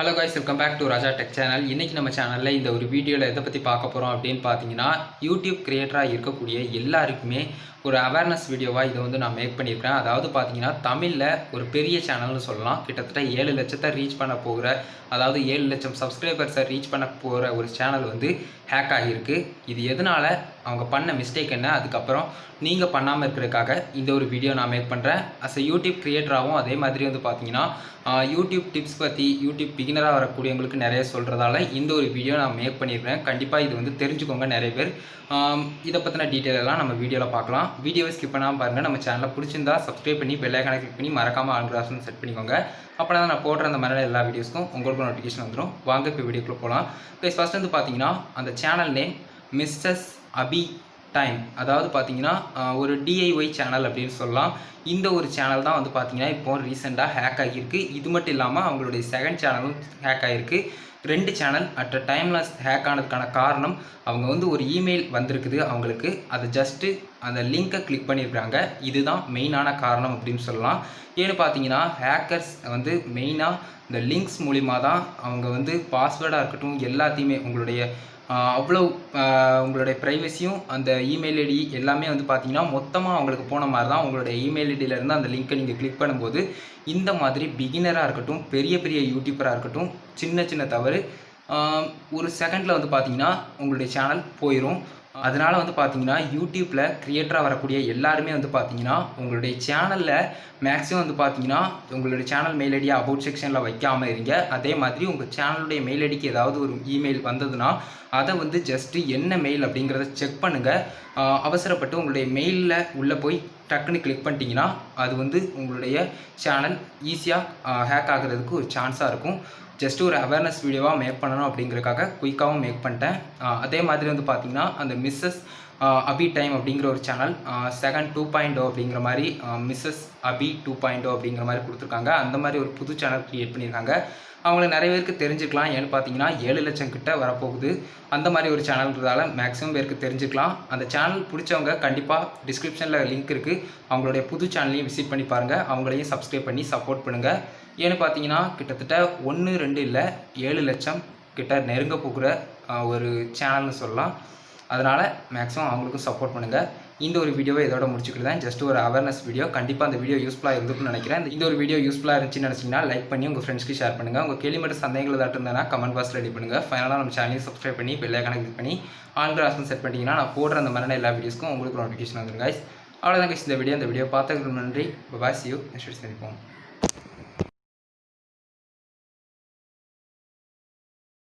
Hello guys, welcome back to Raja tech channel. இன்றைக்கி நம்ம சேனலில் இந்த ஒரு வீடியோவில் எதை பற்றி பார்க்க போகிறோம் அப்படின்னு பார்த்தீங்கன்னா, யூடியூப் கிரியேட்டராக இருக்கக்கூடிய எல்லாருக்குமே ஒரு அவேர்னஸ் வீடியோவாக இதை வந்து நான் மேக் பண்ணியிருக்கேன். அதாவது பார்த்தீங்கன்னா, தமிழில் ஒரு பெரிய சேனல்னு சொல்லலாம். கிட்டத்தட்ட 7 லட்சத்தை ரீச் பண்ண போகிற, அதாவது 7 லட்சம் சப்ஸ்கிரைபர்ஸை ரீச் பண்ண போகிற ஒரு சேனல் வந்து ஹேக் ஆகியிருக்கு. இது எதனால், அவங்க பண்ண மிஸ்டேக் என்ன, அதுக்கப்புறம் நீங்கள் பண்ணாமல் இருக்கிறதுக்காக இந்த ஒரு வீடியோ நான் மேக் பண்ணுறேன். அஸ் அ யூடியூப் கிரியேட்டராகவும் அதே மாதிரி வந்து பார்த்தீங்கன்னா, யூடியூப் டிப்ஸ் பற்றி யூடியூப் பிகினராக வரக்கூடியவங்களுக்கு நிறைய சொல்கிறதால இந்த ஒரு வீடியோ நான் மேக் பண்ணியிருக்கேன். கண்டிப்பாக இது வந்து தெரிஞ்சுக்கோங்க நிறைய பேர். இதை பற்றின டீட்டெயில் எல்லாம் நம்ம வீடியோவில் பார்க்கலாம். வீடியோவை ஸ்கிப் பண்ணாமல் பாருங்கள். நம்ம சேனலை பிடிச்சிருந்தா சப்ஸ்கிரைப் பண்ணி பெல் ஐகானை கிளிக் பண்ணி மறக்காமல் ஆல் ஆப்ஷன் செட் பண்ணிக்கோங்க. அப்போ தான் நான் போடுற அந்த மாதிரி எல்லா வீடியோஸ்க்கும் உங்களுக்கு நோட்டிஃபிகேஷன் வந்துடும். வாங்க இப்போ வீடியோக்குள்ளே போகலாம். ப்ளஸ் ஃபஸ்ட் வந்து பார்த்தீங்கன்னா, அந்த சேனல் நேம் மிஸ்ஸஸ் அபி டைம். அதாவது பார்த்தீங்கன்னா ஒரு டிஐஒய் சேனல் அப்படின்னு சொல்லலாம். இந்த ஒரு சேனல் தான் வந்து பார்த்தீங்கன்னா இப்போ ரீசெண்டாக ஹேக் ஆகியிருக்கு. இது மட்டும் இல்லாமல் அவங்களுடைய செகண்ட் சேனலும் ஹேக் ஆகிருக்கு. 2 சேனல் அட் அ டைமில் ஹேக் ஆனதுக்கான காரணம், அவங்க வந்து ஒரு இமெயில் வந்திருக்குது அவங்களுக்கு, அதை ஜஸ்ட்டு அந்த லிங்கை கிளிக் பண்ணியிருக்காங்க. இதுதான் மெயினான காரணம் அப்படின்னு சொல்லலாம். ஏன்னு பார்த்தீங்கன்னா, ஹேக்கர்ஸ் வந்து மெயினாக இந்த லிங்க்ஸ் மூலிமா தான் அவங்க வந்து பாஸ்வேர்டாக இருக்கட்டும் எல்லாத்தையுமே அவ்வளோ உங்களுடைய ப்ரைவசியும் அந்த இமெயில் ஐடி எல்லாமே வந்து பார்த்தீங்கன்னா மொத்தமாக அவங்களுக்கு போன மாதிரி தான். உங்களுடைய இமெயில் ஐடியிலேருந்து அந்த லிங்க்கை நீங்கள் கிளிக் பண்ணும்போது இந்த மாதிரி பிகினராக இருக்கட்டும், பெரிய பெரிய யூடியூபராக இருக்கட்டும், சின்ன சின்ன தவறு ஒரு செகண்டில் வந்து பார்த்தீங்கன்னா உங்களுடைய சேனல் போயிடும். அதனால் வந்து பார்த்தீங்கன்னா, யூடியூப்பில் க்ரியேட்டராக வரக்கூடிய எல்லாருமே வந்து பார்த்தீங்கன்னா, உங்களுடைய சேனலில் மேக்ஸிமம் வந்து பார்த்தீங்கன்னா, உங்களுடைய சேனல் மெயில் ஐடியை அபவுட் செக்ஷனில் வைக்காமல் இருங்க. அதே மாதிரி உங்கள் சேனலுடைய மெயில் ஐடிக்கு ஏதாவது ஒரு இமெயில் வந்ததுன்னா அதை வந்து ஜஸ்ட்டு என்ன மெயில் அப்படிங்கிறத செக் பண்ணுங்கள். அவசரப்பட்டு உங்களுடைய மெயிலில் உள்ளே போய் டக்குன்னு கிளிக் பண்ணிட்டீங்கன்னா அது வந்து உங்களுடைய சேனல் ஈஸியாக ஹேக் ஆகிறதுக்கு ஒரு சான்ஸாக இருக்கும். ஜஸ்ட் ஒரு அவேர்னஸ் வீடியோவாக மேக் பண்ணணும் அப்படிங்கிறதுக்காக குயிக்காகவும் மேக் பண்ணிட்டேன். அதே மாதிரி வந்து பார்த்திங்கன்னா, அந்த மிஸ்ஸஸ் அபி டைம் அப்படிங்கிற ஒரு சேனல் செகண்ட் 2.0 அப்படிங்கிற மாதிரி மிஸ்ஸஸ் அபி 2.0 அப்படிங்கிற மாதிரி கொடுத்துருக்காங்க. அந்த மாதிரி ஒரு புது சேனல் க்ரியேட் பண்ணியிருக்காங்க. அவங்கள நிறைய பேருக்கு தெரிஞ்சுக்கலாம். ஏன்னு பார்த்தீங்கன்னா 7 லட்சம் கிட்ட வரப்போகுது. அந்த மாதிரி ஒரு சேனல்ன்றதால மேக்ஸிமம் பேருக்கு தெரிஞ்சுக்கலாம். அந்த சேனல் பிடிச்சவங்க கண்டிப்பாக டிஸ்கிரிப்ஷனில் லிங்க் இருக்குது. அவங்களுடைய புது சேனலையும் விசிட் பண்ணி பாருங்கள். அவங்களையும் சப்ஸ்கிரைப் பண்ணி சப்போர்ட் பண்ணுங்கள். ஏன்னு பார்த்தீங்கன்னா கிட்டத்தட்ட 1, 2 இல்லை 7 லட்சம் கிட்ட நெருங்க போகிற ஒரு சேனல்னு சொல்லலாம். அதனால் மேக்ஸிமம் அவங்களுக்கும் சப்போர்ட் பண்ணுங்கள். இந்த ஒரு வீடியோவை இதோட முடிச்சுக்கிறேன். ஜஸ்ட் ஒரு அவேர்னஸ் வீடியோ. கண்டிப்பாக அந்த வீடியோ யூஸ்ஃபுல்லாக இருந்துக்குன்னு நினைக்கிறேன். இந்த ஒரு வீடியோ யூஸ்ஃபுல்லாக இருந்துச்சுன்னு நினச்சிங்கன்னா லைக் பண்ணி உங்கள் ஃப்ரெண்ட்ஸ்க்கு ஷேர் பண்ணுங்கள். உங்கள் கேள்வி மட்டும் சந்தேகங்கள் ஏதாட்டு இருந்தால் கமெண்ட் பாக்ஸ் ரெடி பண்ணுங்கள். ஃபைனலாக நம்ம சேனலையும் சப்ஸ்கிரைப் பண்ணி பெல் ஐகானை கிளிக் பண்ணி ஆல் ஆப்ஷன் செட் பண்ணிட்டீங்கன்னா நான் போடுற அந்த மாதிரி எல்லா வீடியோஸ்க்கும் உங்களுக்கு நோட்டிஃபிகேஷன் வந்துடும் guys. அவ்வளோதான் guys இந்த வீடியோ பார்த்ததுக்கு நன்றி. பாய், see you. நெக்ஸ்ட் வீடியோ சந்திப்போம்.